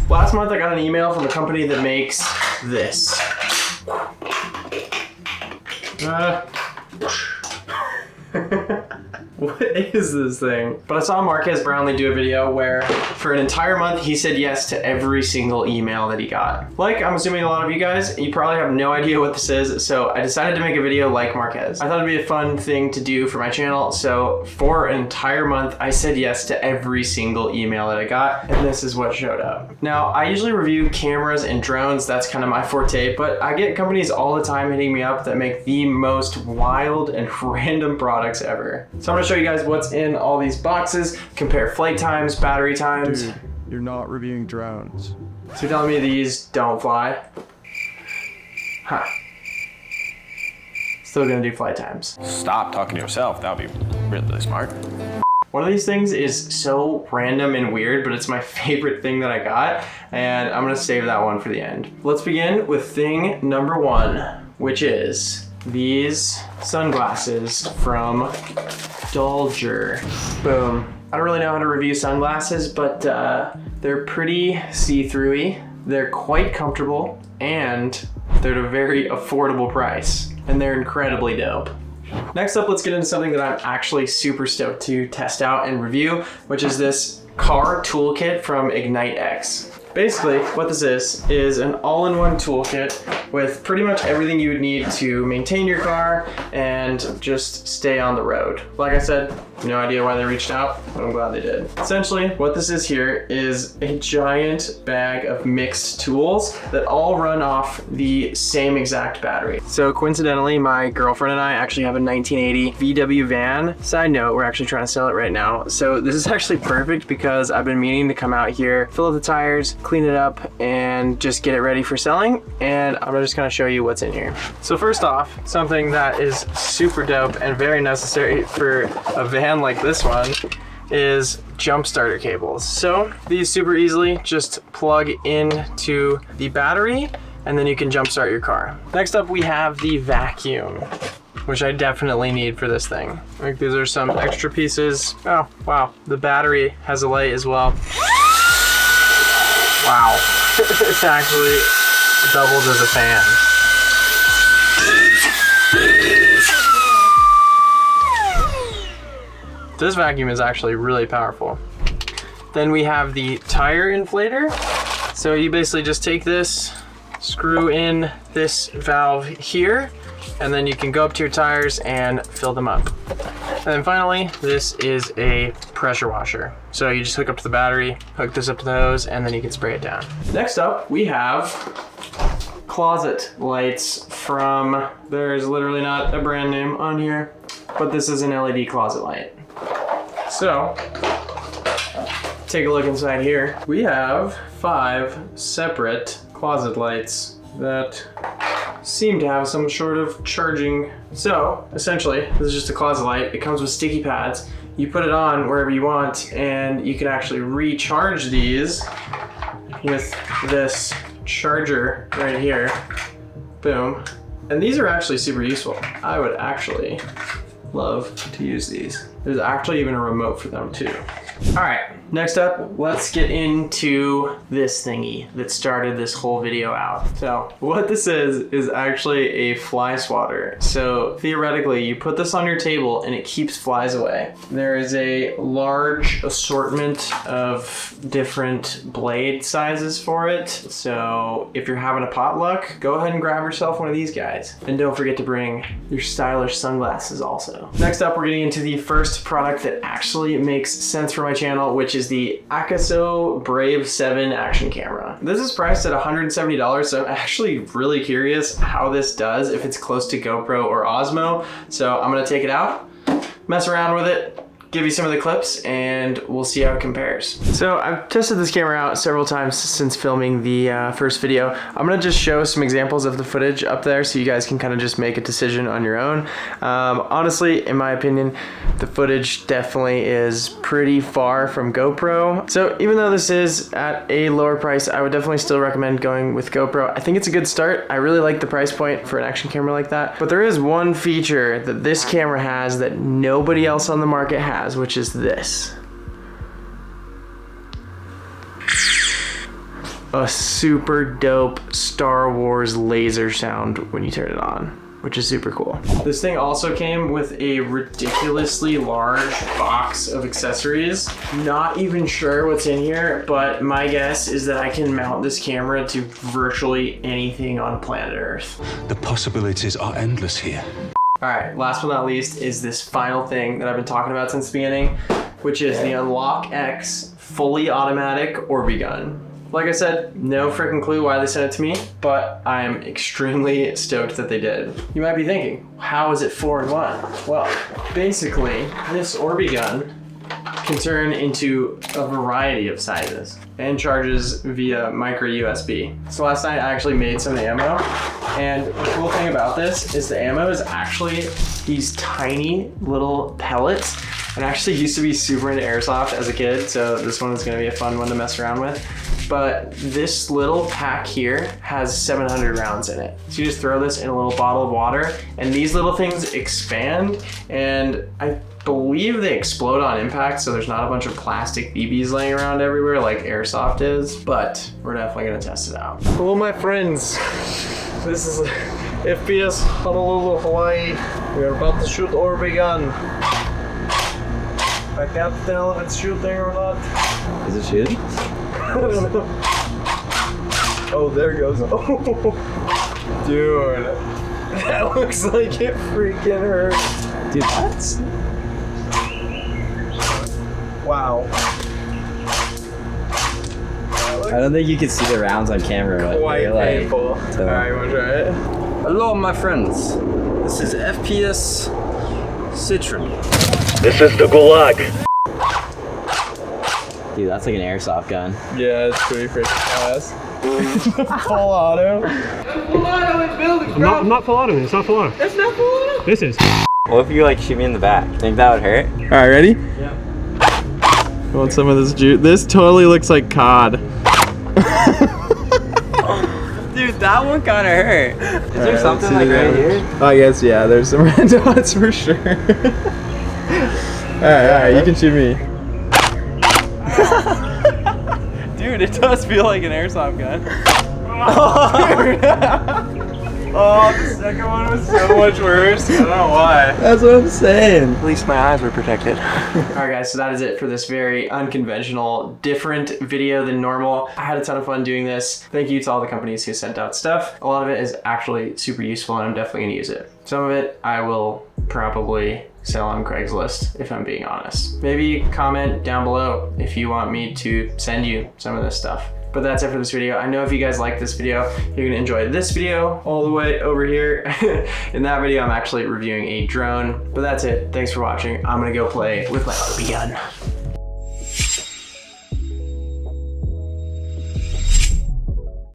Last month I got an email from a company that makes this. What is this thing? But I saw Marquez Brownlee do a video where for an entire month he said yes to every single email that he got. Like, I'm assuming a lot of you guys, you probably have no idea what this is, so I decided to make a video like Marquez. I thought it'd be a fun thing to do for my channel, so for an entire month I said yes to every single email that I got, and this is what showed up. Now, I usually review cameras and drones, that's kind of my forte, but I get companies all the time hitting me up that make the most wild and random products ever. So I'm gonna show you guys what's in all these boxes, compare flight times, battery times. Dude, you're not reviewing drones. So you're telling me these don't fly? Huh. Still gonna do flight times. Stop talking to yourself, that would be really smart. One of these things is so random and weird, but it's my favorite thing that I got, and I'm gonna save that one for the end. Let's begin with thing number one, which is these sunglasses from Dolger. Boom. I don't really know how to review sunglasses, but they're pretty see-through-y. They're quite comfortable, and they're at a very affordable price, and they're incredibly dope. Next up, let's get into something that I'm actually super stoked to test out and review, which is this car toolkit from Ignite X. Basically, what this is an all-in-one toolkit with pretty much everything you would need to maintain your car and just stay on the road. Like I said, no idea why they reached out, but I'm glad they did. Essentially, what this is here is a giant bag of mixed tools that all run off the same exact battery. So coincidentally, my girlfriend and I actually have a 1980 VW van. Side note, we're actually trying to sell it right now. So this is actually perfect because I've been meaning to come out here, fill up the tires, clean it up, and just get it ready for selling. And I'm just gonna show you what's in here. So first off, something that is super dope and very necessary for a van like this one is jump starter cables. So these super easily just plug into the battery and then you can jump start your car. Next up, we have the vacuum, which I definitely need for this thing. Like, these are some extra pieces. Oh, wow. The battery has a light as well. Wow. It actually doubles as a fan. This vacuum is actually really powerful. Then we have the tire inflator. So you basically just take this, screw in this valve here, and then you can go up to your tires and fill them up. And then finally, this is a pressure washer. So you just hook up to the battery, hook this up to the hose, and then you can spray it down. Next up, we have closet lights from, there's literally not a brand name on here, but this is an LED closet light. So, take a look inside here. We have 5 separate closet lights that seem to have some sort of charging. So, essentially, this is just a closet light. It comes with sticky pads. You put it on wherever you want, and you can actually recharge these with this charger right here. Boom. And these are actually super useful. I would actually love to use these. There's actually even a remote for them too. All right, next up, let's get into this thingy that started this whole video out. So what this is actually a fly swatter. So theoretically, you put this on your table and it keeps flies away. There is a large assortment of different blade sizes for it. So if you're having a potluck, go ahead and grab yourself one of these guys. And don't forget to bring your stylish sunglasses also. Next up, we're getting into the first product that actually makes sense for my channel, which is the Akaso Brave 7 action camera. This is priced at $170, so I'm actually really curious how this does, if it's close to GoPro or Osmo. So I'm gonna take it out, mess around with it, give you some of the clips, and we'll see how it compares. So I've tested this camera out several times since filming the first video. I'm gonna just show some examples of the footage up there so you guys can kind of just make a decision on your own. Honestly, in my opinion, the footage definitely is pretty far from GoPro. So even though this is at a lower price, I would definitely still recommend going with GoPro. I think it's a good start. I really like the price point for an action camera like that. But there is one feature that this camera has that nobody else on the market has, which is this. a super dope Star Wars laser sound when you turn it on, which is super cool. This thing also came with a ridiculously large box of accessories. Not even sure what's in here, but my guess is that I can mount this camera to virtually anything on planet Earth. The possibilities are endless here. All right, last but not least is this final thing that I've been talking about since the beginning, which is the Unlock X fully automatic Orbi gun. Like I said, no freaking clue why they sent it to me, but I am extremely stoked that they did. You might be thinking, how is it 4-in-1? Well, basically, this Orbi gun can turn into a variety of sizes and charges via micro USB. So last night I actually made some ammo, and the cool thing about this is the ammo is actually these tiny little pellets. And I actually used to be super into airsoft as a kid, so this one is gonna be a fun one to mess around with. But this little pack here has 700 rounds in it. So you just throw this in a little bottle of water, and these little things expand, and I believe they explode on impact, so there's not a bunch of plastic BBs laying around everywhere like airsoft is, but we're definitely gonna test it out. Hello, my friends. This is FPS Honolulu, Hawaii. We're about to shoot Orbi gun. I can't tell if it's shooting or not. Is it shooting? I don't know. Oh, there it goes. Oh, dude. That looks like it freaking hurts. Dude, that's... Wow. I don't think you can see the rounds on camera, but Quite they're like... painful. Alright, you wanna try it? Hello, my friends. This is FPS Citron. This is the Gulag. Dude, that's like an airsoft gun. Yeah, it's pretty freaking fast. Full auto. Not full auto, it's not full auto. It's not full auto? This is. What if you like shoot me in the back? Think that would hurt? Alright, ready? Yeah. You want some of this juice? This totally looks like cod. Dude, that one kinda hurt. Is there something like right here? I guess, yeah, there's some red dots for sure. Alright, you can shoot me. Dude, it does feel like an airsoft gun. Oh, the second one was so much worse. I don't know why. That's what I'm saying. At least my eyes were protected. Alright guys, so that is it for this very unconventional, different video than normal. I had a ton of fun doing this. Thank you to all the companies who sent out stuff. A lot of it is actually super useful and I'm definitely gonna use it. Some of it I will probably sell on Craigslist, if I'm being honest. Maybe comment down below if you want me to send you some of this stuff. But that's it for this video. I know if you guys like this video, you're gonna enjoy this video all the way over here. In that video, I'm actually reviewing a drone. But that's it. Thanks for watching. I'm gonna go play with my Orbi gun.